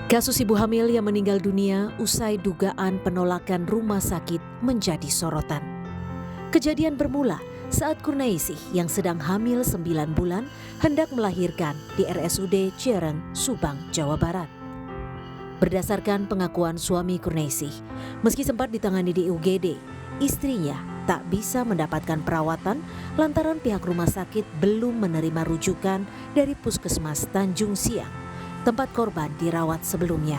Kasus ibu hamil yang meninggal dunia usai dugaan penolakan rumah sakit menjadi sorotan. Kejadian bermula saat Kurnaisih yang sedang hamil 9 bulan hendak melahirkan di RSUD Ciareng, Subang, Jawa Barat. Berdasarkan pengakuan suami Kurnaisih, meski sempat ditangani di UGD, istrinya tak bisa mendapatkan perawatan lantaran pihak rumah sakit belum menerima rujukan dari Puskesmas Tanjung Siang, tempat korban dirawat sebelumnya.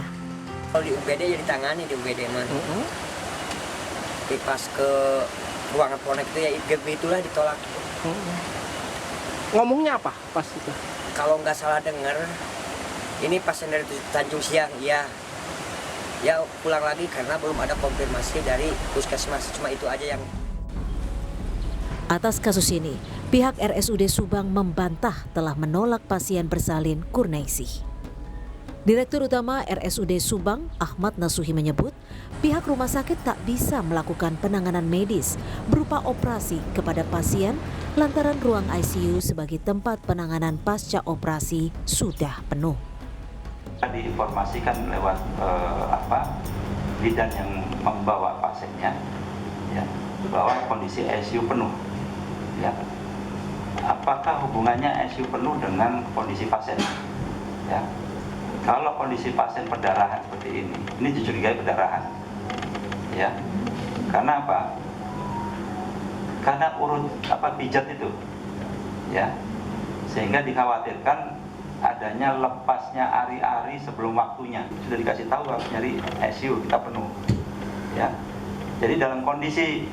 Kalau di UGD ya ditangani di UGD mah. Tapi pas ke ruangan ponek itu ya IGD itulah ditolak. Ngomongnya apa pas itu? Kalau nggak salah dengar, ini pasien dari Tanjung Siang, ya pulang lagi karena belum ada konfirmasi dari Puskesmas. Cuma itu aja yang. Atas kasus ini, pihak RSUD Subang membantah telah menolak pasien bersalin Kurnaisih. Direktur Utama RSUD Subang, Ahmad Nasuhi menyebut, pihak rumah sakit tak bisa melakukan penanganan medis berupa operasi kepada pasien lantaran ruang ICU sebagai tempat penanganan pasca operasi sudah penuh. Diinformasikan lewat bidan yang membawa pasiennya, ya, bahwa kondisi ICU penuh. Ya. Apakah hubungannya ICU penuh dengan kondisi pasien? Ya. Kalau kondisi pasien perdarahan seperti ini dicurigai perdarahan, ya. Karena apa? Karena urut pijat itu, ya, sehingga dikhawatirkan adanya lepasnya ari-ari sebelum waktunya. Sudah dikasih tahu harus nyari ICU, kita penuh, ya. Jadi dalam kondisi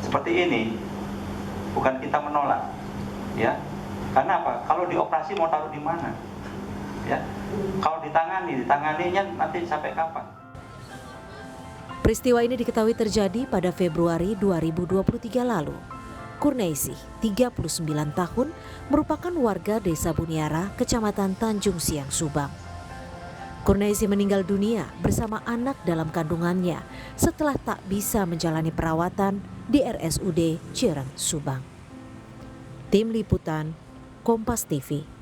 seperti ini, bukan kita menolak, ya. Karena apa? Kalau dioperasi mau taruh di mana? Ya, kalau ditanganinya nanti sampai kapan? Peristiwa ini diketahui terjadi pada Februari 2023 lalu. Kurnaisih, 39 tahun, merupakan warga Desa Buniara, Kecamatan Tanjung Siang, Subang. Kurnaisih meninggal dunia bersama anak dalam kandungannya setelah tak bisa menjalani perawatan di RSUD Ciareng, Subang. Tim Liputan, Kompas TV.